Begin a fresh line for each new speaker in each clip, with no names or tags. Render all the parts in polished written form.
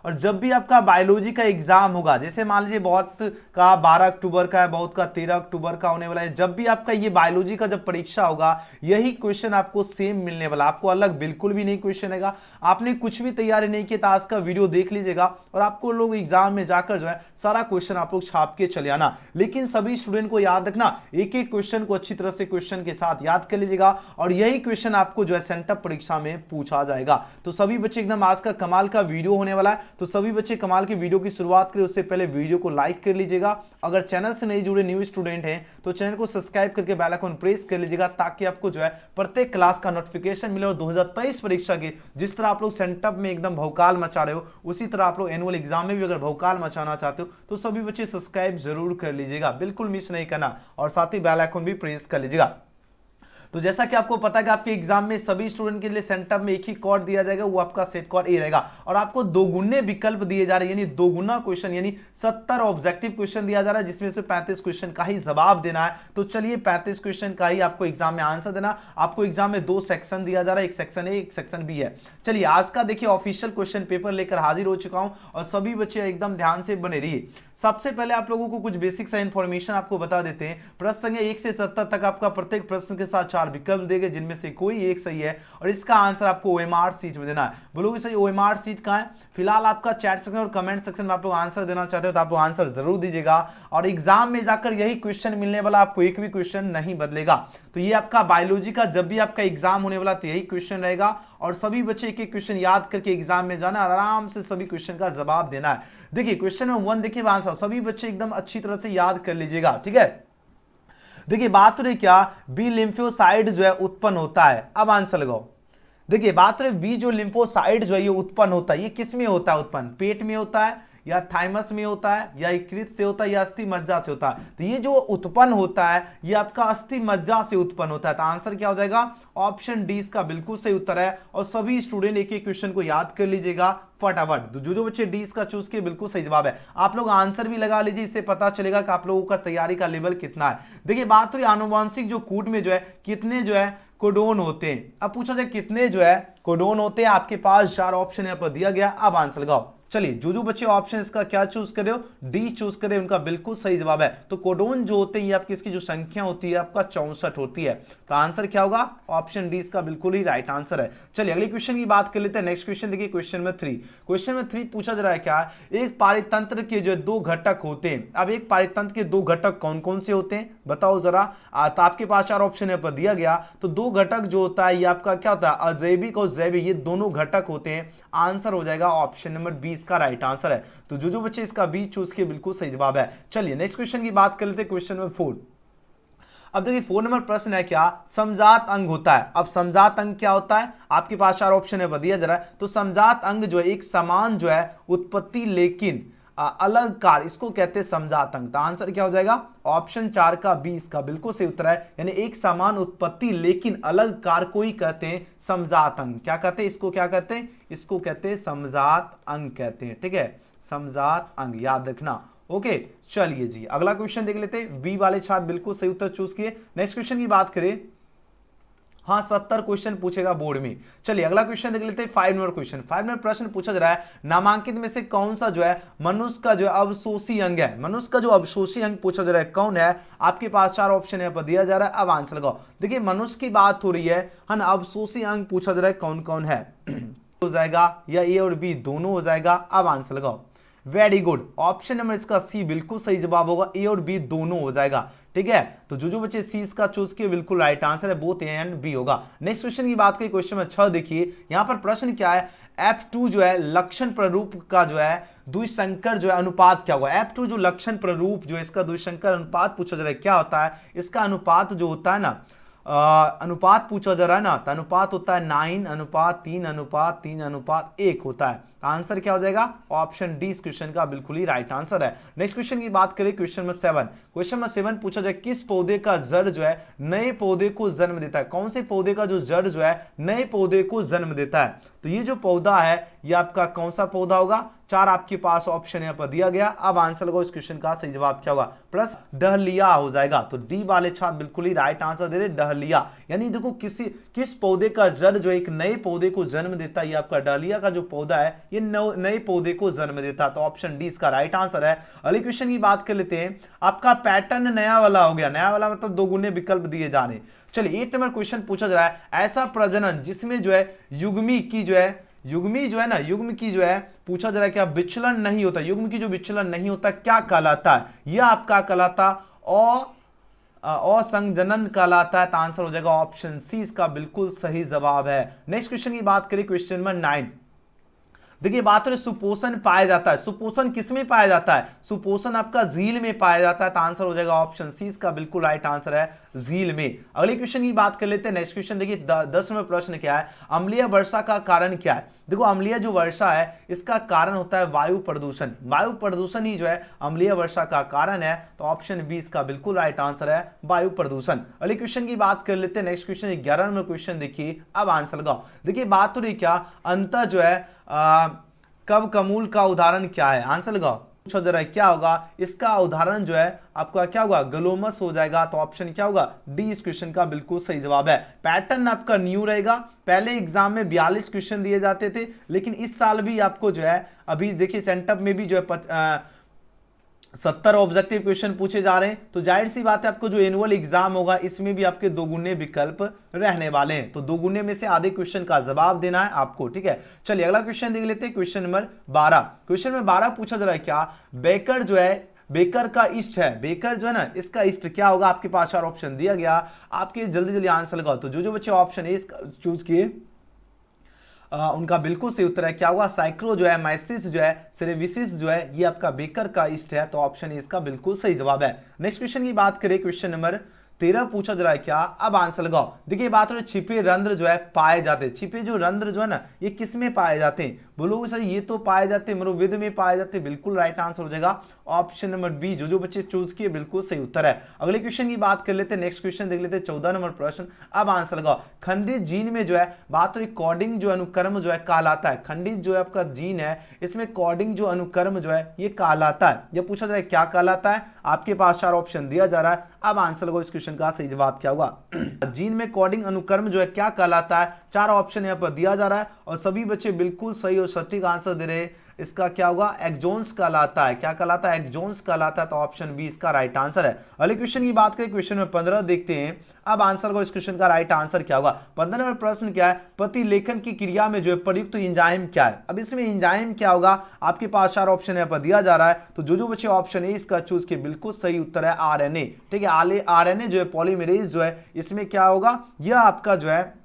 और जब भी आपका बायोलॉजी का एग्जाम होगा, जैसे मान लीजिए बहुत का 12 अक्टूबर का है, बहुत का 13 अक्टूबर का होने वाला है, जब भी आपका ये बायोलॉजी का जब परीक्षा होगा यही क्वेश्चन आपको सेम मिलने वाला, आपको अलग बिल्कुल भी नहीं क्वेश्चन आएगा। आपने कुछ भी तैयारी नहीं की तो आज का वीडियो देख लीजिएगा और आपको लोग एग्जाम में जाकर जो है सारा क्वेश्चन आप लोग छाप के चले आना। लेकिन सभी स्टूडेंट को याद रखना, एक एक क्वेश्चन को अच्छी तरह से क्वेश्चन के साथ याद कर लीजिएगा और यही क्वेश्चन आपको जो है सेंटअप परीक्षा में पूछा जाएगा। तो सभी बच्चे एकदम आज का कमाल का वीडियो होने वाला है, तो सभी बच्चे कमाल की वीडियो की शुरुआत करें उससे पहले वीडियो को लाइक कर लीजिएगा। अगर चैनल से नहीं जुड़े न्यू स्टूडेंट हैं तो चैनल को सब्सक्राइब करके बेल आइकन प्रेस कर लीजिएगा ताकि आपको जो है प्रत्येक क्लास का नोटिफिकेशन मिले और 2023 परीक्षा की जिस तरह आप लोग सेंटअप में एकदम भौकाल मचा रहे हो उसी तरह आप लोग एनुअल एग्जाम में भी अगर भौकाल मचाना चाहते हो तो सभी बच्चे सब्सक्राइब जरूर कर लीजिएगा, बिल्कुल मिस नहीं करना और साथ ही बेल आइकन भी प्रेस कर लीजिएगा। तो जैसा कि आपको पता है कि आपके एग्जाम में सभी स्टूडेंट के लिए सेंटअप में एक ही कोड दिया जाएगा, वो आपका सेट कोड ए रहेगा और आपको दोगुने विकल्प दिए जा रहे हैं, यानी दोगुना क्वेश्चन यानी 70 ऑब्जेक्टिव क्वेश्चन दिया जा रहा है जिसमें से 35 क्वेश्चन का ही जवाब देना है। तो चलिए 35 क्वेश्चन का ही आपको एग्जाम में आंसर देना। आपको एग्जाम में 2 सेक्शन दिया जा रहा है, एक सेक्शन ए एक सेक्शन बी है। चलिए आज का देखिए ऑफिशियल क्वेश्चन पेपर लेकर हाजिर हो चुका हूं और सभी बच्चे एकदम ध्यान से बने रहिए। सबसे पहले आप लोगों को कुछ बेसिक सा इंफॉर्मेशन आपको बता देते हैं। प्रश्न संख्या 1 से 70 तक आपका प्रत्येक प्रश्न के साथ 4 विकल्प देंगे जिनमें से कोई एक सही है और इसका आंसर आपको ओएमआर शीट में देना है। बोलोगे सही ओएमआर शीट कहां है? फिलहाल आपका चैट सेक्शन और कमेंट सेक्शन में आप लोग आंसर देना चाहते हो तो आप लोग आंसर जरूर दीजिएगा और एग्जाम में जाकर यही क्वेश्चन मिलने वाला, आपको एक भी क्वेश्चन नहीं बदलेगा। तो ये आपका बायोलॉजी का जब भी आपका एग्जाम होने वाला तो यही क्वेश्चन रहेगा और सभी बच्चे एक एक क्वेश्चन याद करके एग्जाम में जाना और आराम से सभी क्वेश्चन का जवाब देना है। देखिए क्वेश्चन नंबर 1 देखिए आंसर सभी बच्चे एकदम अच्छी तरह से याद कर लीजिएगा, ठीक है। देखिए बात हो रही क्या, बी लिम्फोसाइड जो है उत्पन्न होता है। अब आंसर लगाओ। देखिए बात हो रही बी जो लिम्फोसाइड जो है ये उत्पन्न होता है, ये किस में होता है उत्पन्न? पेट में होता है या थाइमस में होता है या यकृत से होता है या अस्थि मज्जा से होता है? तो ये जो उत्पन्न होता है ये आपका अस्थि मज्जा से उत्पन्न होता है। तो आंसर क्या हो जाएगा? ऑप्शन डी इसका बिल्कुल सही उत्तर है और सभी स्टूडेंट एक एक क्वेश्चन को याद कर लीजिएगा फटाफट। जो बच्चे डी इसका चूज किए बिल्कुल सही जवाब है। आप लोग आंसर भी लगा लीजिए, इससे पता चलेगा कि आप लोगों का तैयारी का लेवल कितना है। देखिए बात हुई आनुवांशिक जो कूट में जो है कितने जो है कोडोन होते हैं। अब पूछा जाए कितने जो है कोडोन होते हैं, आपके पास 4 ऑप्शन यहां पर दिया गया। अब आंसर लगाओ। चलिए जो बच्चे ऑप्शन इसका क्या चूज करे हो? डी चूज करे, उनका बिल्कुल सही जवाब है। तो कोडोन जो होते हैं ये आपकी इसकी जो संख्या होती है आपका 64 होती है। तो आंसर क्या होगा? ऑप्शन डी इसका बिल्कुल ही राइट आंसर है। चलिए अगले क्वेश्चन की बात कर लेते हैं। नेक्स्ट क्वेश्चन देखिए क्वेश्चन नंबर 3। क्वेश्चन नंबर 3 पूछा जा रहा है क्या, एक पारितंत्र के जो 2 घटक होते हैं। अब एक पारितंत्र के 2 घटक कौन कौन से होते हैं बताओ जरा। तो आपके पास 4 ऑप्शन यहाँ पर दिया गया। तो 2 घटक जो होता है ये आपका क्या होता है? अजैविक और जैविक, ये दोनों घटक होते हैं। आंसर हो जाएगा ऑप्शन नंबर 20 का राइट आंसर है। तो जो बच्चे इसका बी चूज किए बिल्कुल सही जवाब है। चलिए नेक्स्ट क्वेश्चन की बात कर लेते हैं, क्वेश्चन नंबर 4। अब देखिए 4 नंबर प्रश्न है क्या, समजात अंग होता है। अब समजात अंग क्या होता है? आपके पास 4 ऑप्शन है दिया जा रहा है। तो समजात अंग जो है एक समान जो है उत्पत्ति लेकिन अलग कार, इसको कहते हैं समजात अंग। तो आंसर क्या हो जाएगा? ऑप्शन 4 का बी इसका बिल्कुल सही उत्तर है। यानी एक समान उत्पत्ति लेकिन अलग कार को ही कहते हैं समजात अंग। क्या कहते हैं इसको? क्या कहते हैं इसको? कहते हैं समजात अंग कहते हैं, ठीक है, समजात अंग याद रखना। ओके चलिए जी अगला क्वेश्चन देख लेते हैं। बी वाले छात्र बिल्कुल सही उत्तर चूज किए। नेक्स्ट क्वेश्चन की बात करें, हाँ 70 क्वेश्चन पूछेगा बोर्ड में। चलिए अगला क्वेश्चन देख लेते हैं 5 नंबर क्वेश्चन। 5 नंबर प्रश्न पूछा जा रहा है, नामांकित में से कौन सा जो है मनुष्य का जो है अवशोषी अंग है। मनुष्य का जो अवशोषी अंग पूछा जा रहा है कौन है? आपके पास 4 ऑप्शन यहाँ पर दिया जा रहा है। अब आंसर लगाओ। देखिए मनुष्य की बात हो रही है ना, अवशोषी अंग पूछा जा रहा है कौन कौन है। हो जाएगा या ए और बी दोनों हो जाएगा। अब आंसर लगाओ। वेरी गुड, ऑप्शन नंबर इसका सी बिल्कुल सही जवाब होगा, ए और बी दोनों हो जाएगा, ठीक है। तो जो बच्चे सी इसका चूज किए बिल्कुल राइट आंसर है, बोथ ए एंड बी होगा। नेक्स्ट क्वेश्चन की बात करें, क्वेश्चन नंबर 6 देखिए। यहां पर प्रश्न क्या है, F2 जो है लक्षण प्ररूप का जो है द्विसंकर जो है अनुपात क्या होगा। F2 जो लक्षण प्ररूप जो है इसका द्विसंकर अनुपात पूछा जा रहा है क्या होता है। इसका अनुपात जो होता है ना, अनुपात पूछा जा रहा है ना, तो अनुपात होता है 9:3:3:1 होता है। आंसर क्या हो जाएगा? ऑप्शन डी इस क्वेश्चन का बिल्कुल ही राइट आंसर है। नेक्स्ट क्वेश्चन की बात करें, क्वेश्चन नंबर 7। क्वेश्चन नंबर 7 पूछा जाए, किस पौधे का जड़ जो है नए पौधे को जन्म देता है। कौन से पौधे का जो जड़ जो है नए पौधे को जन्म देता है। तो ये जो पौधा है ये आपका कौन सा पौधा होगा? 4 आपके पास ऑप्शन यहाँ पर दिया गया। अब आंसर लगाओ, इस क्वेश्चन का सही जवाब क्या होगा? प्लस डहलिया हो जाएगा। तो डी वाले छात्र बिल्कुल ही राइट आंसर दे रहे, डहलिया। यानी देखो किस पौधे का जड़ जो एक नए पौधे को जन्म देता है, ये आपका डहलिया का जो पौधा है ये नए पौधे को जन्म देता है। तो ऑप्शन डी इसका राइट आंसर है। अगले क्वेश्चन की बात कर लेते हैं। आपका पैटर्न नया वाला हो गया, नया वाला मतलब दोगुने विकल्प दिए जा रहे। चलिए 8 नंबर क्वेश्चन पूछा जा रहा है, ऐसा प्रजनन जिसमें जो है युग्मी की जो है पूछा जा रहा है क्या विचलन नहीं होता, युग्म की जो विचलन नहीं होता क्या कहलाता है? यह आपका कहलाता असंजनन कहलाता है। तो आंसर हो जाएगा ऑप्शन सी, इसका बिल्कुल सही जवाब है। नेक्स्ट क्वेश्चन की बात करें, क्वेश्चन नंबर 9। देखिए बात हो सुपोषण पाया जाता है, सुपोषण किसमें पाया जाता है? सुपोषण आपका झील में पाया जाता है। तो आंसर हो जाएगा ऑप्शन सी, इसका बिल्कुल राइट आंसर है झील में। अगले क्वेश्चन की बात कर लेते हैं। नेक्स्ट क्वेश्चन देखिए 10 नंबर प्रश्न क्या है, अम्लीय वर्षा का कारण क्या है? देखो अम्लीय जो वर्षा है इसका कारण होता है वायु प्रदूषण। वायु प्रदूषण ही जो है अम्लीय वर्षा का कारण है। तो ऑप्शन बी इसका बिल्कुल राइट आंसर है वायु प्रदूषण। अगले क्वेश्चन की बात कर लेते हैं। नेक्स्ट क्वेश्चन 11 नंबर क्वेश्चन देखिए, अब आंसर लगाओ। देखिए बात हो रही क्या, अंत जो है कब कमूल का उदाहरण क्या है? आंसर लगाओ। पूछा जा रहा है क्या होगा इसका उदाहरण जो है आपका क्या होगा? ग्लोमस हो जाएगा। तो ऑप्शन क्या होगा? डी इस क्वेश्चन का बिल्कुल सही जवाब है। पैटर्न आपका न्यू रहेगा। पहले एग्जाम में 42 क्वेश्चन दिए जाते थे, लेकिन इस साल भी आपको जो है अभी देखिए सेंटअप में भी जो है 70 ऑब्जेक्टिव क्वेश्चन पूछे जा रहे हैं। तो जाहिर सी बात है आपको जो एनुअल एग्जाम होगा इसमें भी आपके दोगुने विकल्प रहने वाले हैं। तो दोगुने में से आधे क्वेश्चन का जवाब देना है आपको, ठीक है। चलिए अगला क्वेश्चन देख लेते हैं, क्वेश्चन नंबर 12। क्वेश्चन नंबर 12 पूछा जा रहा है क्या, बेकर जो है बेकर का इष्ट है, बेकर जो है ना इसका इष्ट क्या होगा? आपके पास 4 ऑप्शन दिया गया, आपके जल्दी जल्दी आंसर लगाओ। तो जो बच्चे ऑप्शन ए चूज किए उनका बिल्कुल सही उत्तर है क्या होगा? साइक्रो जो है माइसिस जो है सेरेविसिस जो है ये आपका बेकर का इष्ट है। तो ऑप्शन ए इसका बिल्कुल सही जवाब है। नेक्स्ट क्वेश्चन की बात करें, क्वेश्चन नंबर 13 पूछा जा रहा है क्या, अब आंसर लगाओ। देखिए बात हो रही छिपे रंध्र जो है पाए जाते हैं। छिपे जो रंध्र जो है ना ये किस में पाए जाते हैं? बोलोगे सर ये तो पाए जाते हैं मरुविद में पाए जाते हैं। बिल्कुल राइट आंसर हो जाएगा ऑप्शन नंबर बी। जो बच्चे चूज किए बिल्कुल सही उत्तर है। अगले क्वेश्चन की बात कर लेते हैं। नेक्स्ट क्वेश्चन देख लेते हैं 14 नंबर प्रश्न, अब आंसर लगाओ। खंडित जीन में जो है बात हो रही कोडिंग जो अनुक्रम जो है कहलाता है। खंडित जो है आपका जीन है इसमें कोडिंग जो अनुक्रम जो है ये कहलाता है। यह पूछा जा रहा है क्या कहलाता है? आपके पास 4 ऑप्शन दिया जा रहा है, अब आंसर लगाओ। इस क्वेश्चन का सही जवाब क्या होगा? जीन में कोडिंग अनुक्रम जो है क्या कहलाता है? 4 ऑप्शन यहाँ पर दिया जा रहा है और सभी बच्चे बिल्कुल सही और सटीक आंसर दे रहे हैं। इसका क्या होगा? एक्सोन्स कहलाता है। क्या कहलाता है? एक्सोन्स कहलाता है। तो ऑप्शन बी इसका राइट आंसर है। अगले क्वेश्चन की बात करें, क्वेश्चन नंबर 15 देखते हैं, अब आंसर को इस क्वेश्चन का राइट आंसर क्या होगा? 15 नंबर प्रश्न क्या है, प्रतिलेखन की क्रिया में जो है प्रयुक्त एंजाइम क्या है? अब इसमें एंजाइम क्या होगा? आपके पास 4 ऑप्शन यहाँ पर दिया जा रहा है। तो जो बच्चे ऑप्शन ए इसका चूज किए बिल्कुल सही उत्तर है आरएनए, ठीक है। आरएनए जो है पॉलीमरेज जो है इसमें क्या होगा? यह आपका जो है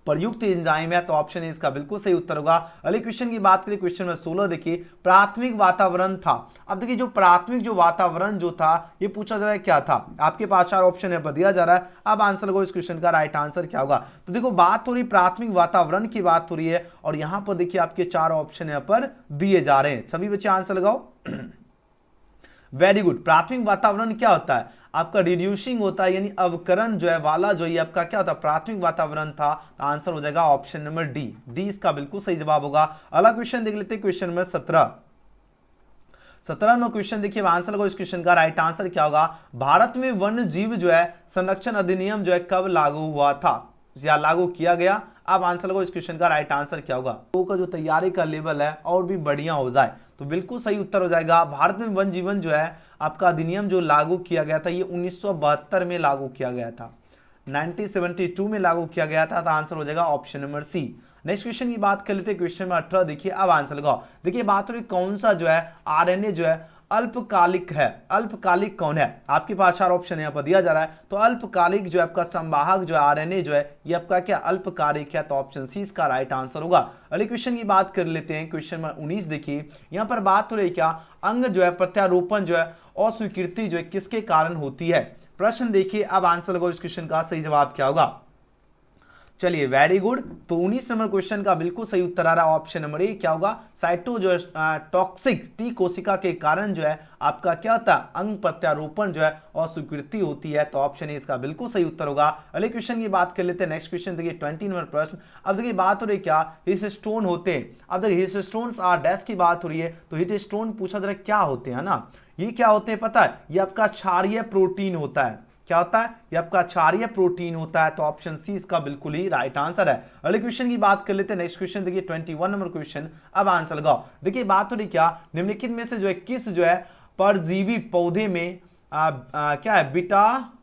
प्रयुक्त एंजाइम है। तो ऑप्शन ए इसका बिल्कुल सही उत्तर होगा। अगले क्वेश्चन की बात करें, क्वेश्चन नंबर 16 देखिए, प्राथमिक वातावरण था। अब देखिए जो प्राथमिक जो वातावरण जो था ये पूछा जा रहा है क्या था? आपके पास 4 ऑप्शन यहाँ पर दिया जा रहा है, अब आंसर लगाओ। इस क्वेश्चन का राइट आंसर क्या होगा? तो देखो बात हो रही प्राथमिक वातावरण की बात हो रही है और यहां पर देखिए आपके 4 ऑप्शन यहाँ पर दिए जा रहे हैं। सभी बच्चे आंसर लगाओ। Very good. प्राथमिक वातावरण क्या होता है? आपका रिड्यूसिंग होता है, यानी अवकरण जो है वाला जो ये आपका क्या होता है? प्राथमिक वातावरण था। तो आंसर हो जाएगा ऑप्शन नंबर डी। डी इसका बिल्कुल सही जवाब होगा। अगला क्वेश्चन देख लेते हैं, क्वेश्चन नंबर 17 नो क्वेश्चन देखिए, आंसर लगाओ। इस क्वेश्चन का राइट आंसर क्या होगा? भारत में वन्य जीव जो है संरक्षण अधिनियम जो है कब लागू हुआ था या लागू किया गया? अब आंसर लगाओ। इस क्वेश्चन का राइट आंसर क्या होगा? तो का जो तैयारी का लेवल है और भी बढ़िया हो जाए तो बिल्कुल सही उत्तर हो जाएगा। भारत में वन जीवन जो है आपका अधिनियम जो लागू किया गया था ये 1972 में लागू किया गया था, 1972 में लागू किया गया था। तो आंसर हो जाएगा option number C. Next question की बात कर लेते हैं, क्वेश्चन नंबर 18 देखिए, अब आंसर लगाओ। देखिए बात हो रही कौन सा जो है आरएनए जो है अल्पकालिक है। अल्पकालिक कौन है? आपके पास 4 ऑप्शन यहाँ पर दिया जा रहा है। तो अल्पकालिक जो है आपका संवाहक जो है आरएनए जो है ये आपका क्या अल्पकालिक है। तो ऑप्शन सी इसका राइट आंसर होगा। अगले क्वेश्चन की बात कर लेते हैं, क्वेश्चन नंबर 19 देखिए, यहाँ पर बात हो रही क्या अंग जो है प्रत्यारोपण जो है अस्वीकृति जो है किसके कारण होती है? प्रश्न देखिए, अब आंसर लगाओ। इस क्वेश्चन का सही जवाब क्या होगा? चलिए वेरी गुड। तो 19 नंबर क्वेश्चन का बिल्कुल सही उत्तर आ रहा है ऑप्शन नंबर ए, क्या होगा साइटो जो है टॉक्सिक टी कोशिका के कारण जो है आपका क्या होता है अंग प्रत्यारोपण जो है अस्वीकृति होती है। तो ऑप्शन ए इसका बिल्कुल सही उत्तर होगा। अगले क्वेश्चन की बात कर लेते हैं। नेक्स्ट क्वेश्चन देखिए 20 नंबर प्रश्न। अब देखिए बात हो रही क्या हिस्टोन होते हैं। अब देखिए हिस्टोन्स आर डैश की बात हो रही है, तो हिस्टोन पूछा जरा क्या होते हैं ना, ये क्या होते हैं पता है, ये आपका क्षारीय प्रोटीन होता है। क्या होता है, ये आपका क्षारीय प्रोटीन होता है। तो ऑप्शन सी इसका बिल्कुल ही राइट आंसर है। अगले क्वेश्चन की बात कर लेते हैं। नेक्स्ट क्वेश्चन देखिए 21 नंबर क्वेश्चन। अब आंसर लगाओ। देखिए बात हो रही क्या निम्नलिखित में से जो है किस जो है परजीवी पौधे में क्या है बीटा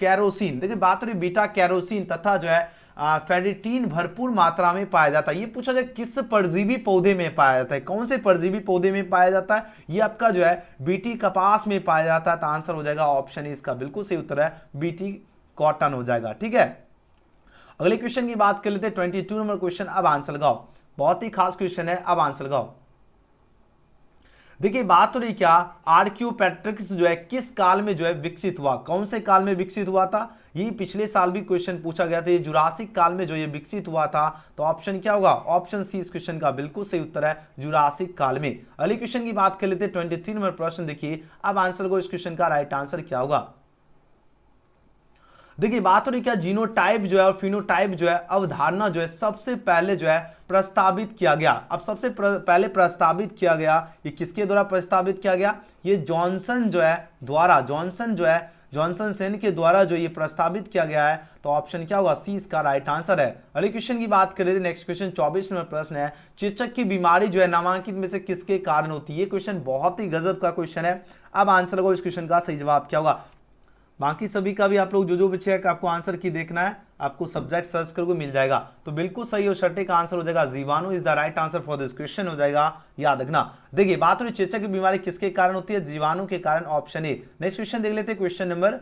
कैरोसिन, देखिए बात हो रही बीटा कैरोसिन तथा जो है फेरिटीन भरपूर मात्रा में पाया जाता है। ये पूछा जाए किस परजीवी पौधे में पाया जाता है, कौन से परजीवी पौधे में पाया जाता है, ये आपका जो है बीटी कपास में पाया जाता है। तो आंसर हो जाएगा ऑप्शन ए इसका बिल्कुल सही उत्तर है बीटी कॉटन हो जाएगा। ठीक है, अगले क्वेश्चन की बात कर लेते हैं 22 नंबर क्वेश्चन। अब आंसर लगाओ, बहुत ही खास क्वेश्चन है। अब आंसर लगाओ। देखिए बात हो रही क्या आर्क्योपेट्रिक्स जो है किस काल में जो है विकसित हुआ, कौन से काल में विकसित हुआ था, ये पिछले साल भी क्वेश्चन पूछा गया था। ये जुरासिक काल में जो ये विकसित हुआ था। तो ऑप्शन क्या होगा, ऑप्शन सी इस क्वेश्चन का बिल्कुल सही उत्तर है जुरासिक काल में। अगले क्वेश्चन की बात कर लेते हैं 23 नंबर प्रश्न। देखिए अब आंसर को इस क्वेश्चन का राइट आंसर क्या होगा। देखिए बात हो रही क्या जीनोटाइप जो है और फिनोटाइप जो है अवधारणा जो है सबसे पहले जो है प्रस्तावित किया गया। अब सबसे पहले प्रस्तावित किया गया, ये किसके द्वारा प्रस्तावित किया गया, ये जॉनसन जो है द्वारा, जॉनसन सेन के द्वारा जो ये प्रस्तावित किया गया है। तो ऑप्शन क्या होगा, सी इसका राइट आंसर है। अगले क्वेश्चन की बात करें तो नेक्स्ट क्वेश्चन 24 नंबर प्रश्न है। चेचक की बीमारी जो है नामांकित में से किसके कारण होती है। ये क्वेश्चन बहुत ही गजब का क्वेश्चन है। अब आंसर लगो, इस क्वेश्चन का सही जवाब क्या होगा। बाकी सभी का भी आप लोग जो बच्चे हैं आपको आंसर की देखना है, आपको सब्जेक्ट सर्च करके मिल जाएगा। तो बिल्कुल सही और छठे का आंसर हो जाएगा जीवाणु is the right answer for this question हो जाएगा, याद रखना। देखिए बात हो रही चेचक की बीमारी किसके कारण होती है, जीवाणु के कारण, ऑप्शन ए। नेक्स्ट क्वेश्चन देख लेते हैं क्वेश्चन नंबर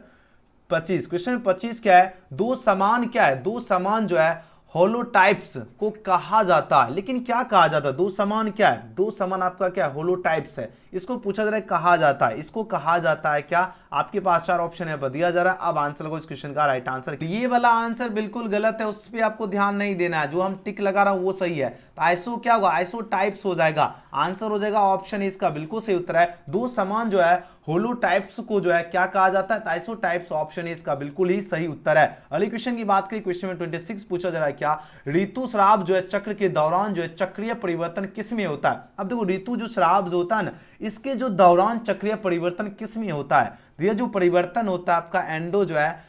25। क्वेश्चन नंबर 25 क्या है, दो समान क्या है, दो समान जो है होलोटाइप्स को कहा जाता है। लेकिन क्या कहा जाता है, दो समान क्या है, दो समान आपका क्या है होलोटाइप्स है। इसको पूछा जा रहा है कहा जाता है, इसको कहा जाता है क्या, आपके पास चार ऑप्शन है दिया जा रहा है। अब आंसर लगो इस क्वेश्चन का राइट आंसर। ये वाला आंसर बिल्कुल गलत है, उस पर आपको ध्यान नहीं देना है, जो हम टिक लगा रहा हूं वो सही है। तो आइसो क्या होगा, आइसोटाइप्स हो जाएगा। आंसर हो जाएगा ऑप्शन ए इसका बिल्कुल सही उत्तर है। दो समान जो है होलोटाइप्स को जो है क्या कहा जाता है, आइसोटाइप्स, ऑप्शन ए इसका बिल्कुल ही सही उत्तर है। अगले क्वेश्चन की बात करें, क्वेश्चन में 26 पूछा जा रहा है क्या ऋतुस्राव जो है चक्र के दौरान जो है चक्रीय परिवर्तन किस में होता है। अब देखो ऋतु जो स्राव जो होता है ना, इसके जो दौरान चक्रीय परिवर्तन किस में होता है, ये जो परिवर्तन होता है आपका एंडो जो है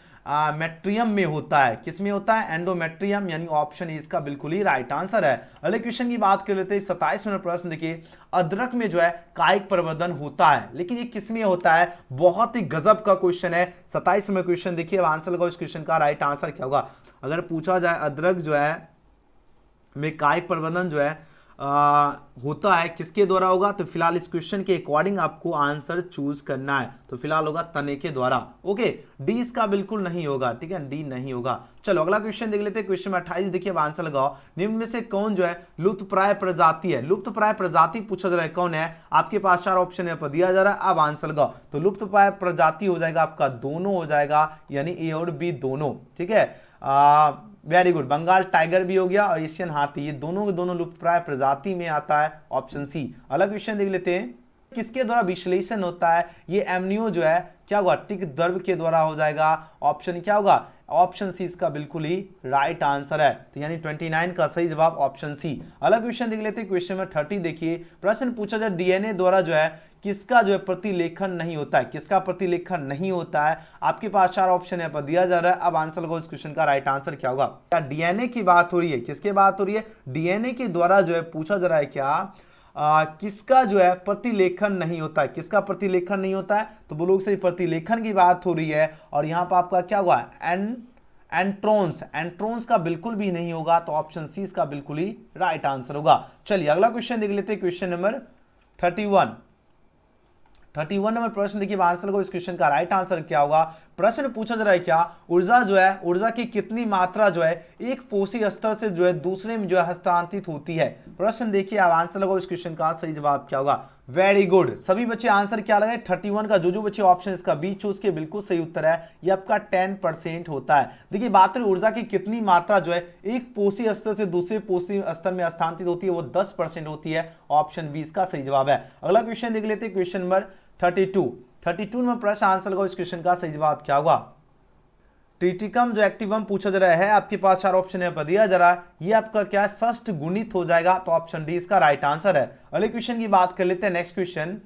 मेट्रियम में होता है। किस में होता है, एंडोमेट्रियम, यानी ऑप्शन इसका बिल्कुल ही राइट आंसर है। अगले क्वेश्चन की बात कर लेते हैं 27 नंबर प्रश्न। देखिए अदरक में जो है कायिक प्रवर्धन होता है, लेकिन ये किस में होता है, बहुत ही गजब का क्वेश्चन है। 27 नंबर क्वेश्चन देखिए, अब आंसर लगाओ इस क्वेश्चन का राइट आंसर क्या होगा। अगर पूछा जाए अदरक जो है में कायिक प्रवर्धन जो है होता है किसके द्वारा होगा, तो फिलहाल इस क्वेश्चन के अकॉर्डिंग आपको आंसर चूज करना है। तो फिलहाल होगा तने के द्वारा। ओके, डी इसका बिल्कुल नहीं होगा, ठीक है, डी नहीं होगा। चलो अगला क्वेश्चन देख लेते हैं, क्वेश्चन में 28। देखिए अब आंसर लगाओ, निम्न में से कौन जो है लुप्तप्राय प्रजाति है। लुप्तप्राय प्रजाति पूछा जा रहा है कौन है, आपके पास चार ऑप्शन है दिया जा रहा है। अब आंसर लगाओ, तो लुप्तप्राय प्रजाति हो जाएगा आपका दोनों हो जाएगा, यानी ए और बी दोनों, ठीक है। वेरी गुड, बंगाल टाइगर भी हो गया और एशियन हाथी, ये दोनों के दोनों लुप्तप्राय प्रजाति में आता है, ऑप्शन सी। अलग क्वेश्चन देख लेते हैं, किसके द्वारा विश्लेषण होता है, ये एमनियो जो है क्या होगा टिक द्रव्य के द्वारा हो जाएगा, ऑप्शन क्या होगा, ऑप्शन सी इसका बिल्कुल ही राइट आंसर है। तो यानी 29 का सही जवाब ऑप्शन सी। अलग क्वेश्चन देख लेते हैं, क्वेश्चन में 30। देखिए प्रश्न पूछा जाए डीएनए द्वारा जो है किसका जो है प्रतिलेखन नहीं होता है, किसका प्रतिलेखन नहीं होता है। आपके पास चार ऑप्शन है दिया जा रहा है। अब आंसर लगाओ इस क्वेश्चन का राइट आंसर क्या होगा। क्या डीएनए की बात हो रही है, किसके बात हो रही है, डीएनए के द्वारा जो है पूछा जा रहा है क्या किसका जो है प्रतिलेखन नहीं होता है, किसका प्रतिलेखन नहीं होता है। तो बोलोगे सही प्रतिलेखन की बात हो रही है, और यहां पर आपका क्या हुआ एंट्रोन्स, एंट्रोन्स का बिल्कुल भी नहीं होगा। तो ऑप्शन सी इसका बिल्कुल ही राइट आंसर होगा। चलिए अगला क्वेश्चन देख लेते हैं, क्वेश्चन नंबर 31 नंबर प्रश्न। देखिए आंसर को, इस क्वेश्चन का राइट आंसर क्या होगा। प्रश्न पूछा जा रहा है क्या, ऊर्जा जो है, ऊर्जा की कितनी मात्रा जो है एक पोषी स्तर से जो है दूसरे में जो है हस्तांतरित होती है। प्रश्न देखिए, आप आंसर लगाओ इस क्वेश्चन का सही जवाब क्या होगा। वेरी गुड, सभी बच्चे आंसर क्या लगाए 31 का। जो बच्चे ऑप्शन इसका बी चूज के बिल्कुल सही उत्तर है, ये आपका 10% होता है। देखिए बात रही ऊर्जा की कितनी मात्रा जो है एक पोषी स्तर से दूसरे पोषी स्तर में हस्तांतरित होती है, वो 10% होती है। ऑप्शन बी इसका सही जवाब है। अगला क्वेश्चन देख लेते हैं, क्वेश्चन नंबर 32 में प्रश्न आंसर लगाओ इस क्वेश्चन का सही जवाब क्या होगा। ट्रिटिकम जो एक्टिवम पूछा जा रहा है, आपके पास 4 ऑप्शन है, दिया जा रहा है, ये आपका क्या है, षष्ठ गुणित हो जाएगा, तो ऑप्शन डी इसका राइट आंसर है। अगले क्वेश्चन की बात कर लेते हैं, नेक्स्ट क्वेश्चन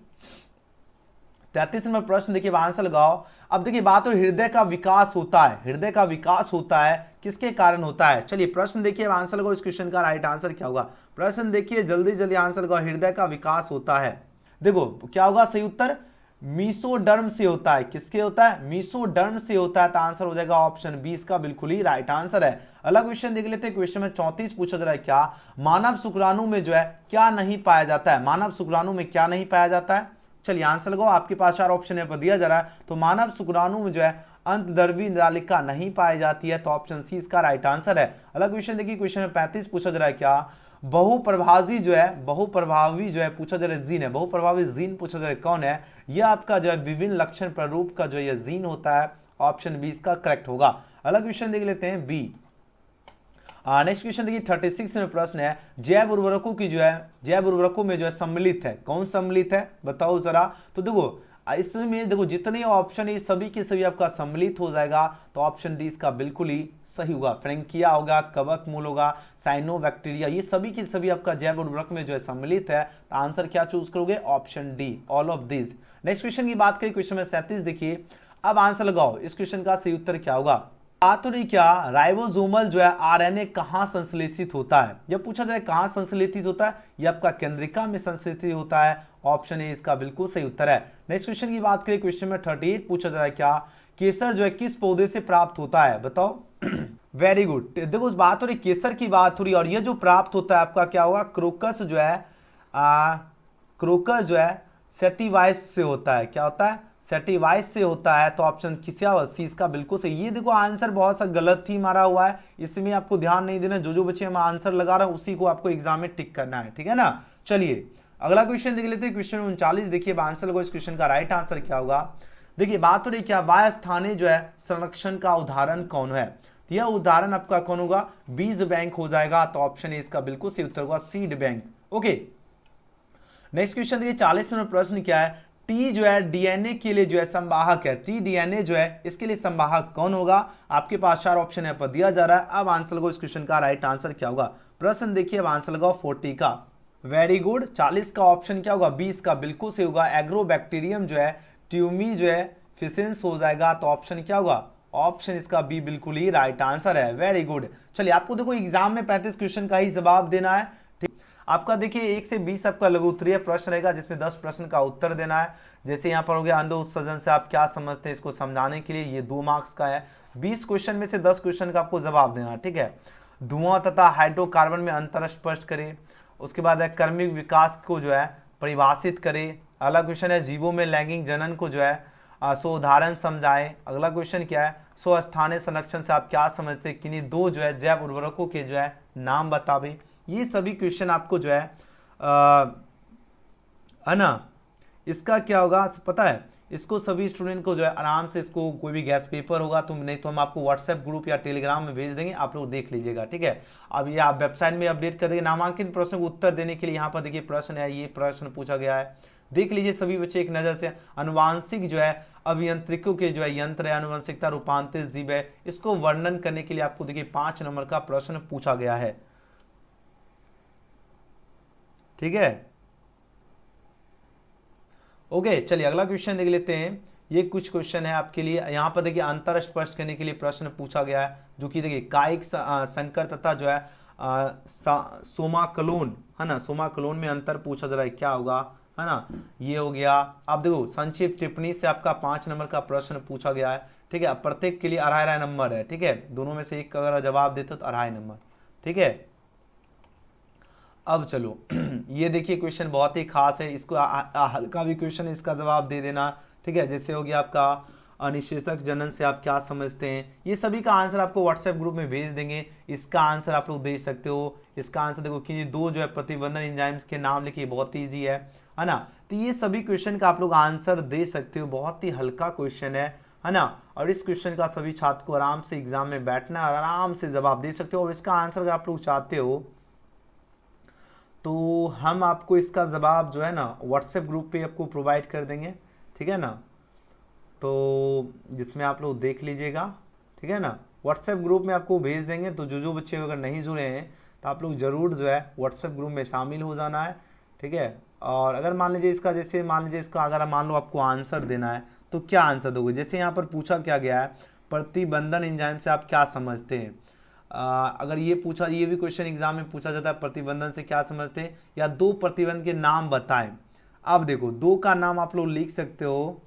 33 में प्रश्न देखिए, आंसर लगाओ। अब देखिए बात हो हृदय का विकास होता है, हृदय का विकास होता है किसके कारण होता है। चलिए प्रश्न देखिए, आंसर लगाओ इस क्वेश्चन का राइट आंसर क्या होगा। प्रश्न देखिए जल्दी जल्दी आंसर लगाओ, हृदय का विकास होता है, देखो क्या होगा सही उत्तर, मीसोडर्म से होता है। किसके होता है, मीसोडर्म से होता है, तो आंसर हो जाएगा ऑप्शन बी इसका बिल्कुल ही राइट आंसर है। अगला क्वेश्चन देख लेते हैं, क्वेश्चन में 34 पूछा जा रहा है क्या, मानव शुक्राणु में जो है क्या नहीं पाया जाता है, मानव शुक्राणु में क्या नहीं पाया जाता है। चलिए आंसर लगाओ, आपके पास 4 ऑप्शन है, दिया जा रहा है, तो मानव शुक्राणु में जो है अंतर्द्रव्यी नालिका नहीं पाई जाती है, तो ऑप्शन सी इसका राइट आंसर है। अगला क्वेश्चन देखिए, क्वेश्चन में 35 पूछा जा रहा है क्या, बहुप्रभावी जो है पूछा जा रहा है जीन है, बहुप्रभावी जीन पूछा जा रहा है कौन है, यह आपका जो है विभिन्न लक्षण प्रारूप का जो है जीन होता है, ऑप्शन बी इसका करेक्ट होगा। अलग क्वेश्चन देख लेते हैं बी। नेक्स्ट क्वेश्चन देखिए 36 में प्रश्न है, जैव उर्वरकों की जो है, जैव उर्वरकों में जो है सम्मिलित है, कौन सम्मिलित है बताओ जरा। तो देखो इसमें देखो जितने ऑप्शन है सभी के सभी आपका सम्मिलित हो जाएगा, तो ऑप्शन डी इसका बिल्कुल ही सही होगा। फ्रेंकिया होगा, कवक मूल होगा, साइनोबैक्टीरिया, ये सभी के सभी आपका जैव उर्वरक में जो है सम्मिलित है, तो आंसर क्या चूज करोगे, option D all of this. Next question की बात करें, क्वेश्चन में 37 देखिए, अब आंसर लगाओ इस क्वेश्चन का सही उत्तर क्या होगा। बात हो रही क्या, राइबोसोमल जो है आरएनए कहां संश्लेषित होता है, यह पूछा जाए कहां संश्लेषित होता है, यह आपका केंद्रिका में संश्लेषित होता है, ऑप्शन ए इसका बिल्कुल सही उत्तर है। नेक्स्ट क्वेश्चन की बात करें, क्वेश्चन में 38 पूछा जा रहा है क्या, केसर जो है किस पौधे से प्राप्त होता है बताओ। वेरी गुड, देखो उस बात हो रही केसर की बात हो रही, और ये जो प्राप्त होता है आपका क्या होगा, क्रोकस जो है क्रोकस जो है सेटिवाइस से होता है, क्या होता है, सेटिवाइस से होता है, तो ऑप्शन किसी सी इसका बिल्कुल सही। ये देखो आंसर बहुत सा गलत ही मारा हुआ है, इसमें आपको ध्यान नहीं देना, जो बच्चे हम आंसर लगा रहे हैं उसी को आपको एग्जाम में टिक करना है, ठीक है ना। चलिए अगला क्वेश्चन देख लेते हैं, क्वेश्चन 39 देखिए, आंसर लगो इस क्वेश्चन का राइट आंसर क्या होगा। देखिए बात हो रही क्या, वायु स्थानीय जो है संरक्षण का उदाहरण कौन है, यह उदाहरण आपका कौन होगा, बीज बैंक हो जाएगा, तो ऑप्शन ए इसका बिल्कुल सही उत्तर होगा seed bank. Okay next question देखिए 40 में प्रश्न क्या है, टी जो है डीएनए के लिए जो है संवाहक है, टी डीएनए जो है इसके लिए संवाहक कौन होगा। आपके पास 4 ऑप्शन है पर दिया जा रहा है, अब आंसर लगाओ इस क्वेश्चन का राइट आंसर क्या होगा। प्रश्न देखिए, अब आंसर लगाओ 40 का। वेरी गुड, 40 का ऑप्शन क्या होगा, 20 का बिल्कुल सही होगा। एग्रोबैक्टीरियम जो है ट्यूमी जो है फिसेंस हो जाएगा, तो ऑप्शन क्या होगा, ऑप्शन इसका बी बिल्कुल ही राइट आंसर है। वेरी गुड, चलिए आपको देखो एग्जाम में 35 क्वेश्चन का ही जवाब देना है, ठीक। आपका देखिए 1 से 20 आपका लघु उत्तरीय प्रश्न रहेगा, जिसमें 10 प्रश्न का उत्तर देना है। जैसे यहाँ पर हो गया अंध उत्सर्जन से आप क्या समझते हैं, इसको समझाने के लिए ये 2 मार्क्स का है। 20 क्वेश्चन में से 10 क्वेश्चन का आपको जवाब देना, ठीक है। धुआं तथा हाइड्रोकार्बन में अंतर स्पष्ट करें, उसके बाद है कर्मिक विकास को जो है परिभाषित करें। अगला क्वेश्चन है जीवों में लैंगिक जनन को जो है सो उदाहरण समझाएं। अगला क्वेश्चन क्या है, सो स्थानीय संरक्षण से आप क्या समझते हैं, किन्हीं 2 जो है जैव उर्वरकों के जो है नाम बतावे। ये सभी क्वेश्चन आपको जो है ना, इसका क्या होगा पता है, इसको सभी स्टूडेंट को जो है आराम से, इसको कोई भी गैस पेपर होगा तो नहीं तो हम आपको व्हाट्सएप ग्रुप या टेलीग्राम में भेज देंगे, आप लोग देख लीजिएगा, ठीक है। अब ये आप वेबसाइट में अपडेट कर देंगे। नामांकित प्रश्नों को उत्तर देने के लिए यहाँ पर देखिए प्रश्न है, ये प्रश्न पूछा गया है, देख लीजिए सभी बच्चे एक नजर से। अनुवांशिक जो है अभियंत्रिकों के जो है यंत्र है, अनुवंशिकता रूपांतरित जीव है, इसको वर्णन करने के लिए आपको देखिए 5 नंबर का प्रश्न पूछा गया है, ठीक है। ओके चलिए अगला क्वेश्चन देख लेते हैं। ये कुछ क्वेश्चन है आपके लिए, यहाँ पर देखिए अंतर स्पष्ट करने के लिए प्रश्न पूछा गया है, जो कि देखिए कायिक संकर तथा जो है सोमाक्लोन है ना, सोमाक्लोन में अंतर पूछा जा रहा है, क्या होगा, है ना, ये हो गया। अब देखो संक्षिप्त टिप्पणी से आपका 5 नंबर का प्रश्न पूछा गया है, ठीक है। प्रत्येक के लिए 2.5 नंबर है, ठीक है। दोनों में से एक अगर जवाब देते तो 2.5 नंबर, ठीक है। अब चलो ये देखिए क्वेश्चन बहुत ही खास है, इसको हल्का भी क्वेश्चन इसका जवाब दे देना, ठीक है। जैसे हो गया आपका अनिषेचक जनन से आप क्या समझते हैं, ये सभी का आंसर आपको व्हाट्सएप ग्रुप में भेज देंगे। इसका आंसर आप लोग दे सकते हो। इसका आंसर देखो कि दो जो है प्रतिबंधन एंजाइम्स के नाम लिखिए, बहुत ईजी है ना। तो ये सभी क्वेश्चन का आप लोग आंसर दे सकते हो, बहुत ही हल्का क्वेश्चन है ना। और इस क्वेश्चन का सभी छात्र को आराम से एग्जाम में बैठना और आराम से जवाब दे सकते हो। और इसका आंसर अगर आप लोग चाहते हो तो हम आपको इसका जवाब जो है ना व्हाट्सएप ग्रुप पे आपको प्रोवाइड कर देंगे, ठीक है ना। तो जिसमें आप लोग देख लीजिएगा, ठीक है ना, व्हाट्सएप ग्रुप में आपको भेज देंगे। तो जो बच्चे अगर नहीं जुड़े हैं तो आप लोग ज़रूर जो है व्हाट्सएप ग्रुप में शामिल हो जाना है, ठीक है। और अगर मान लीजिए इसका, जैसे मान लीजिए इसका अगर मान लो आपको आंसर देना है तो क्या आंसर दोगे। जैसे यहाँ पर पूछा क्या गया है, प्रतिबंधन एंजाइम से आप क्या समझते हैं। अगर ये पूछा, ये भी क्वेश्चन एग्जाम में पूछा जाता है, प्रतिबंधन से क्या समझते हैं, या दो प्रतिबंध के नाम बताएं। अब देखो दो का नाम आप लोग लिख सकते हो।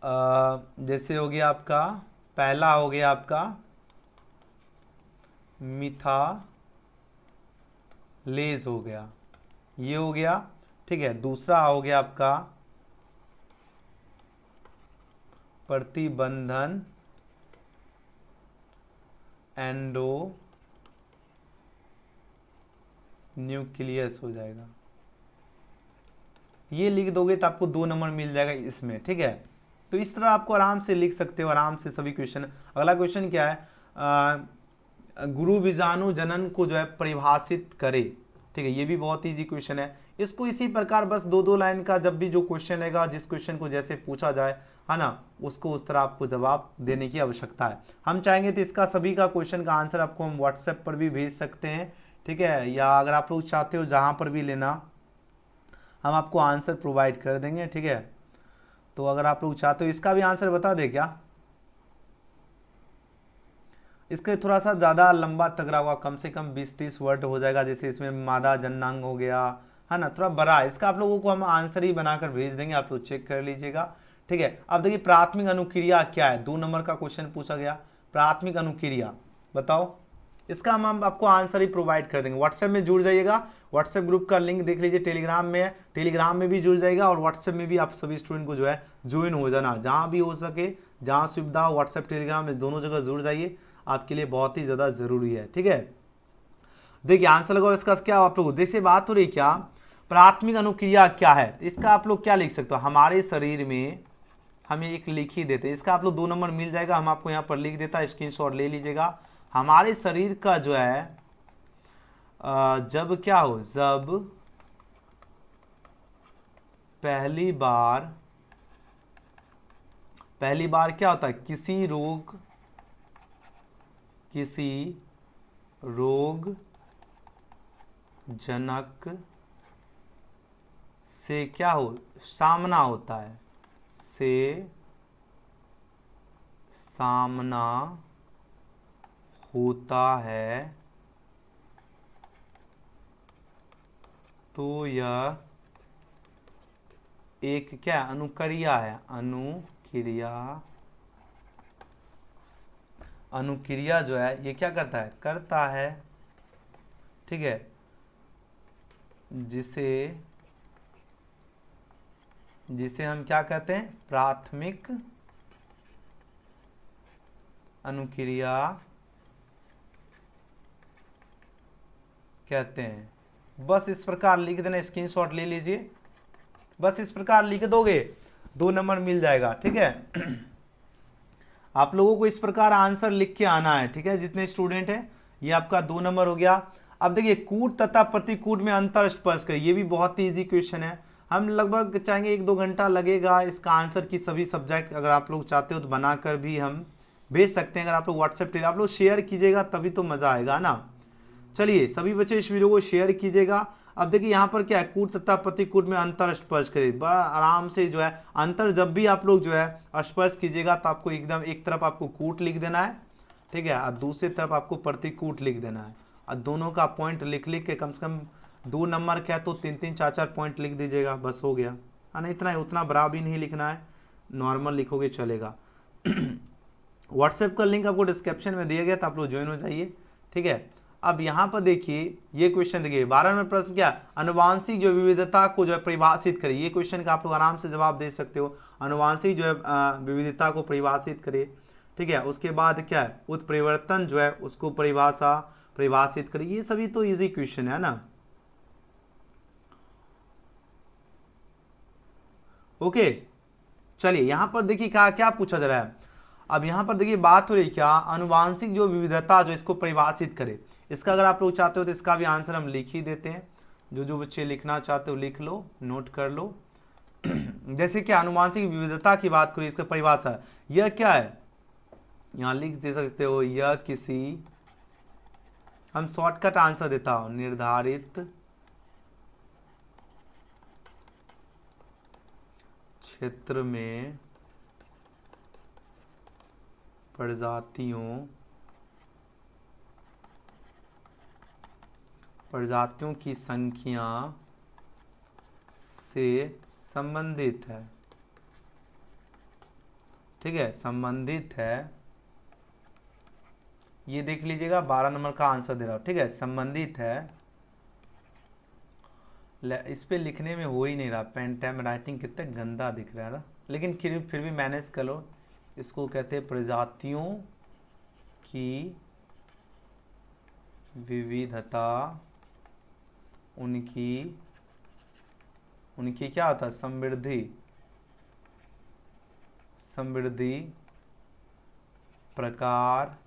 जैसे हो गया आपका, पहला हो गया आपका मिथालेज हो गया, ये हो गया, ठीक है। दूसरा हो गया आपका प्रतिबंधन एंडो न्यूक्लियस हो जाएगा। ये लिख दोगे तो आपको 2 नंबर मिल जाएगा इसमें, ठीक है। तो इस तरह आपको आराम से लिख सकते हो, आराम से सभी क्वेश्चन। अगला क्वेश्चन क्या है, गुरु बीजाणु जनन को जो है परिभाषित करे, ठीक है। ये भी बहुत इजी क्वेश्चन है। इसको इसी प्रकार बस 2-2 लाइन का जब भी जो क्वेश्चन रहेगा, जिस क्वेश्चन को जैसे पूछा जाए, है ना, उसको उस तरह आपको जवाब देने की आवश्यकता है। हम चाहेंगे तो इसका सभी का क्वेश्चन का आंसर आपको हम व्हाट्सएप पर भी भेज सकते हैं, ठीक है। या अगर आप लोग चाहते हो जहाँ पर भी लेना, हम आपको आंसर प्रोवाइड कर देंगे, ठीक है। तो अगर आप लोग चाहते हो इसका भी आंसर बता दे क्या, इसके थोड़ा सा ज़्यादा लंबा तगड़ा होगा, कम से कम 20-30 वर्ड हो जाएगा। जैसे इसमें मादा जननांग हो गया, है ना, थोड़ा बड़ा है। इसका आप लोगों को हम आंसर ही बनाकर भेज देंगे, आप लोग चेक कर लीजिएगा, ठीक है। अब देखिए प्राथमिक अनुक्रिया क्या है, 2 नंबर का क्वेश्चन पूछा गया, प्राथमिक अनुक्रिया बताओ। इसका हम आपको आंसर ही प्रोवाइड कर देंगे। व्हाट्सएप में जुड़ जाइएगा, व्हाट्सएप ग्रुप का लिंक देख लीजिए, टेलीग्राम में है, टेलीग्राम में भी जुड़ जाएगा और व्हाट्सएप में भी आप सभी स्टूडेंट को जो है ज्वाइन हो जाना। जहाँ भी हो सके, जहाँ सुविधा हो, व्हाट्सएप टेलीग्राम में दोनों जगह जुड़ जाइए, आपके लिए बहुत ही ज़्यादा ज़रूरी है, ठीक है। देखिए आंसर लगाओ इसका क्या, आप लोग जैसे बात हो रही क्या, प्राथमिक अनुक्रिया क्या है, इसका आप लोग क्या लिख सकते हो, हमारे शरीर में हम एक लिख ही देते, इसका आप लोग 2 नंबर मिल जाएगा। हम आपको यहाँ पर लिख देता, स्क्रीनशॉट ले लीजिएगा। हमारे शरीर का जो है जब क्या हो, जब पहली बार क्या होता है, किसी रोग जनक से क्या हो, सामना होता है, से सामना होता है, तो यह एक क्या अनुक्रिया है, अनुक्रिया जो है ये क्या करता है, ठीक है, जिसे हम क्या कहते हैं, प्राथमिक अनुक्रिया कहते हैं। बस इस प्रकार लिख देना, स्क्रीनशॉट ले लीजिए, बस इस प्रकार लिख दोगे 2 नंबर मिल जाएगा, ठीक है। आप लोगों को इस प्रकार आंसर लिख के आना है, ठीक है, जितने स्टूडेंट हैं। ये आपका 2 नंबर हो गया। अब देखिए कूट तथा प्रतिकूट में अंतर स्पष्ट करें, ये भी बहुत ही इजी क्वेश्चन है। हम लगभग चाहेंगे 1-2 घंटा लगेगा इसका आंसर की सभी सब्जेक्ट, अगर आप लोग चाहते हो तो बनाकर भी हम भेज सकते हैं। अगर आप लोग व्हाट्सएप पे आप लोग शेयर कीजिएगा तभी तो मज़ा आएगा ना। चलिए सभी बच्चे इस वीडियो को शेयर कीजिएगा। अब देखिए यहाँ पर क्या है, कूट तथा प्रतिकूट में अंतर स्पर्श करिए, बड़ा आराम से जो है अंतर जब भी आप लोग जो है स्पर्श कीजिएगा तो आपको एकदम एक तरफ आपको कूट लिख देना है, ठीक है, और दूसरी तरफ आपको प्रतिकूट लिख देना है। और दोनों का पॉइंट लिख के कम से कम 2 नंबर का है तो 3-3, 4-4 पॉइंट लिख दीजिएगा, बस हो गया। हाँ नहीं इतना उतना बड़ा भी नहीं लिखना है, नॉर्मल लिखोगे चलेगा। व्हाट्सएप का लिंक आपको डिस्क्रिप्शन में दिया गया, तो आप लोग ज्वाइन हो जाइए, ठीक है। अब यहाँ पर देखिए ये क्वेश्चन देखिए 12 नंबर प्रश्न क्या, अनुवांशिक जो विविधता को जो है परिभाषित करे। ये क्वेश्चन का आप लोग आराम से जवाब दे सकते हो, अनुवांशिक जो है विविधता को परिभाषित करे, ठीक है। उसके बाद क्या है, उत्परिवर्तन जो है उसको परिभाषित करे। ये सभी तो इजी क्वेश्चन है ना। ओके चलिए यहाँ पर देखिए क्या क्या पूछा जा रहा है। अब यहाँ पर देखिए बात हो रही क्या, अनुवांशिक जो विविधता जो इसको परिभाषित करे। इसका अगर आप लोग चाहते हो तो इसका भी आंसर हम लिख ही देते हैं। जो जो बच्चे लिखना चाहते हो लिख लो, नोट कर लो। जैसे कि अनुवांशिक विविधता की बात करें, इसका परिभाषा यह क्या है, यहाँ लिख दे सकते हो, यह किसी, हम शॉर्टकट आंसर देता हूं, निर्धारित क्षेत्र में प्रजातियों की संख्या से संबंधित है, ठीक है, संबंधित है। ये देख लीजिएगा 12 नंबर का आंसर दे रहा हूं, ठीक है, संबंधित है। इस पे लिखने में हो ही नहीं रहा, पेन टाइम राइटिंग कितने गंदा दिख रहा है ना, लेकिन फिर भी मैनेज कर लो। इसको कहते हैं प्रजातियों की विविधता, उनकी क्या होता है, समृद्धि, प्रकार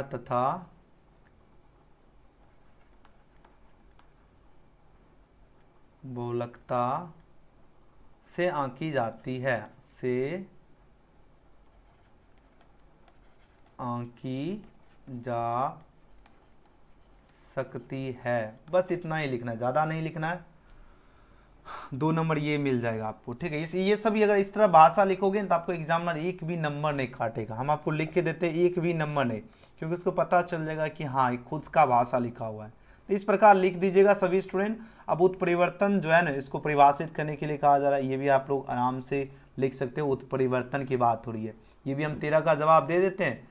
तथा बहुलकता से आंकी जाती है, आंकी जा सकती है। बस इतना ही लिखना है, ज़्यादा नहीं लिखना है। 2 नंबर ये मिल जाएगा आपको, ठीक है। ये सभी अगर इस तरह भाषा लिखोगे तो आपको एग्जामिनर एक भी नंबर नहीं काटेगा। हम आपको लिख के देते एक भी नंबर नहीं, क्योंकि उसको पता चल जाएगा कि हाँ खुद का भाषा लिखा हुआ है। तो इस प्रकार लिख दीजिएगा सभी स्टूडेंट। अब उत्परिवर्तन जो है ना, इसको परिभाषित करने के लिए कहा जा रहा है, ये भी आप लोग आराम से लिख सकते हो। उत्परिवर्तन की बात हो रही है, ये भी हम 13 का जवाब दे देते हैं।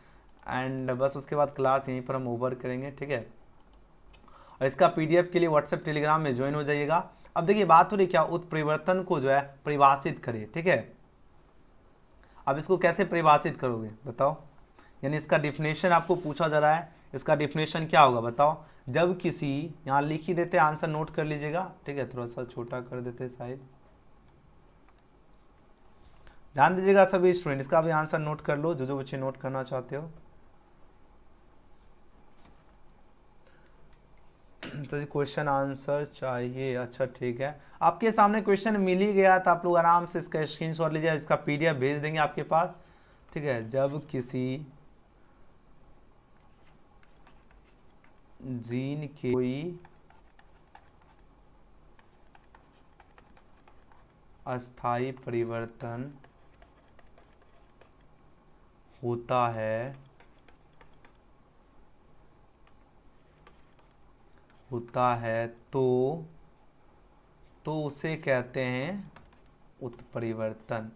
एंड बस उसके बाद क्लास यहीं पर हम ओवर करेंगे, ठीक है। और इसका पीडीएफ के लिए व्हाट्सएप टेलीग्राम में ज्वाइन हो जाइएगा। अब देखिए बात हो रही क्या, उत्परिवर्तन को जो है परिभाषित करिए, ठीक है। अब इसको कैसे परिभाषित करोगे बताओ, यानी इसका डिफिनेशन आपको पूछा जा रहा है। इसका डिफिनेशन क्या होगा बताओ, जब किसी, यहाँ लिख ही देते, आंसर नोट कर लीजिएगा, ठीक है। थोड़ा सा छोटा कर देते शायद, ध्यान दीजिएगा सभी स्टूडेंट, इसका भी आंसर नोट कर लो जो बच्चे नोट करना चाहते हो। तो क्वेश्चन आंसर चाहिए, अच्छा ठीक है। आपके सामने क्वेश्चन मिल ही गया तो आप लोग आराम से इसका स्क्रीनशॉट लीजिए, इसका पीडीएफ भेज देंगे आपके पास, ठीक है। जब किसी जीन के कोई अस्थायी परिवर्तन होता है तो उसे कहते हैं उत्परिवर्तन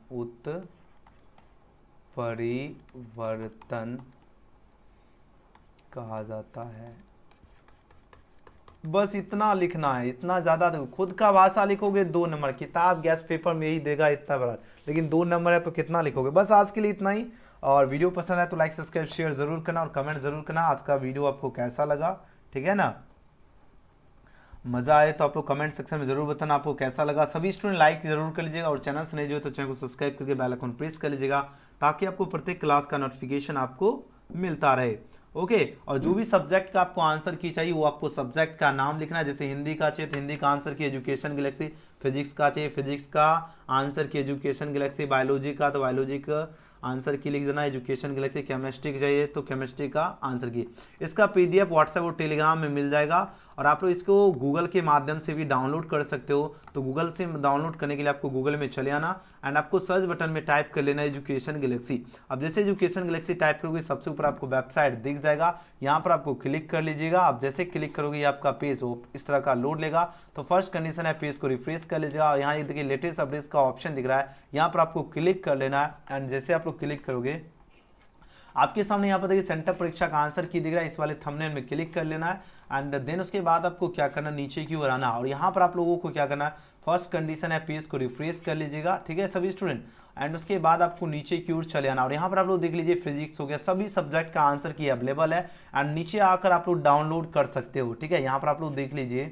कहा जाता है। बस इतना लिखना है, इतना ज़्यादा खुद का भाषा लिखोगे 2 नंबर, किताब गैस पेपर में यही देगा इतना बड़ा, लेकिन 2 नंबर है तो कितना लिखोगे। बस आज के लिए इतना ही, और वीडियो पसंद है तो लाइक सब्सक्राइब शेयर जरूर करना और कमेंट जरूर करना आज का वीडियो आपको कैसा लगा, ठीक है ना। मज़ा आए तो आप लोग कमेंट सेक्शन में जरूर बताना आपको कैसा लगा। सभी स्टूडेंट लाइक जरूर कर लीजिएगा, और चैनल से नहीं जो है तो चैनल को सब्सक्राइब करके बेल आइकन प्रेस कर लीजिएगा, ताकि आपको प्रत्येक क्लास का नोटिफिकेशन आपको मिलता रहे। ओके, और जो भी सब्जेक्ट का आपको आंसर की चाहिए वो आपको सब्जेक्ट का नाम लिखना है। जैसे हिंदी का चाहिए तो हिंदी का आंसर की एजुकेशन गैलेक्सी, फिजिक्स का चाहिए फिजिक्स का आंसर की एजुकेशन गैलेक्सी, बायोलॉजी का तो बायोलॉजी का आंसर की लिख देना एजुकेशन गैलेक्सी, केमिस्ट्री चाहिए तो केमिस्ट्री का आंसर की। इसका पीडीएफ व्हाट्सएप और टेलीग्राम में मिल जाएगा। और आप लोग इसको गूगल के माध्यम से भी डाउनलोड कर सकते हो। तो गूगल से डाउनलोड करने के लिए आपको गूगल में चले आना एंड आपको सर्च बटन में टाइप कर लेना एजुकेशन गैलेक्सी। अब जैसे एजुकेशन गैलेक्सी टाइप करोगे सबसे ऊपर आपको वेबसाइट दिख जाएगा, यहाँ पर आपको क्लिक कर लीजिएगा। आप जैसे क्लिक करोगे ये आपका पेज हो इस तरह का लोड लेगा। तो फर्स्ट कंडीशन है पेज को रिफ्रेश कर लीजिएगा और यहाँ ये देखिए लेटेस्ट अपडेट्स का ऑप्शन दिख रहा है, यहाँ पर आपको क्लिक कर लेना है एंड जैसे आप लोग क्लिक करोगे आपके सामने यहाँ पर देखिए सेंटर परीक्षा का आंसर की दिख रहा है, इस वाले थंबनेल में क्लिक कर लेना है एंड देन उसके बाद आपको क्या करना है नीचे की ओर आना और यहाँ पर आप लोगों को क्या करना है फर्स्ट कंडीशन है पेज को रिफ्रेश कर लीजिएगा, ठीक है सभी स्टूडेंट। एंड उसके बाद आपको नीचे की ओर चले आना और यहाँ पर आप लोग देख लीजिए फिजिक्स हो गया, सभी सब्जेक्ट का आंसर की अवेलेबल है एंड नीचे आकर आप लोग डाउनलोड कर सकते हो, ठीक है। यहाँ पर आप लोग देख लीजिए,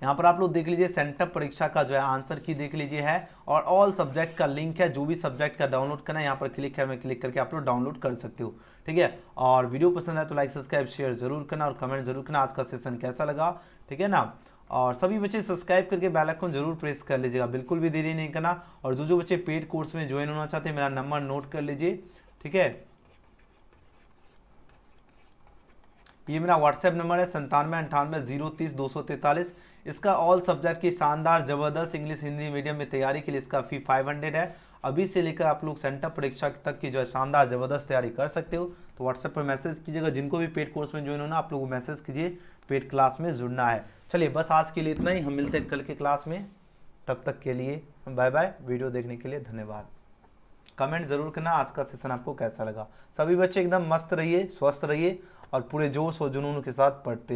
यहाँ पर आप लोग देख लीजिए सेंटर परीक्षा का जो है आंसर की देख लीजिए है और ऑल सब्जेक्ट का लिंक है, जो भी सब्जेक्ट का डाउनलोड करना है यहाँ पर क्लिक करके क्लिक करके आप लोग डाउनलोड कर सकते हो, ठीक है। और वीडियो पसंद है तो लाइक सब्सक्राइब शेयर जरूर करना और कमेंट जरूर करना आज का सेशन कैसा लगा, ठीक है ना। और सभी बच्चे सब्सक्राइब करके बेल आइकन जरूर प्रेस कर लीजिएगा, बिल्कुल भी देरी नहीं करना। और जो बच्चे पेड कोर्स में ज्वाइन होना चाहते हैं मेरा नंबर नोट कर लीजिए, ठीक है। ये मेरा व्हाट्सएप नंबर है 9798023243। इसका ऑल सब्जेक्ट की शानदार जबरदस्त इंग्लिश हिंदी मीडियम में तैयारी के लिए इसका फी 500 है। अभी से लेकर आप लोग सेंटर परीक्षा तक की जो है शानदार जबरदस्त तैयारी कर सकते हो। तो व्हाट्सएप पर मैसेज कीजिएगा, जिनको भी पेड कोर्स में ज्वाइन होना आप लोग मैसेज कीजिए पेड क्लास में जुड़ना है। चलिए बस आज के लिए इतना ही, हम मिलते हैं कल के क्लास में, तब तक के लिए बाय बाय। वीडियो देखने के लिए धन्यवाद। कमेंट जरूर करना आज का सेशन आपको कैसा लगा। सभी बच्चे एकदम मस्त रहिए, स्वस्थ रहिए और पूरे जोश और जुनून के साथ पढ़ते रहिए।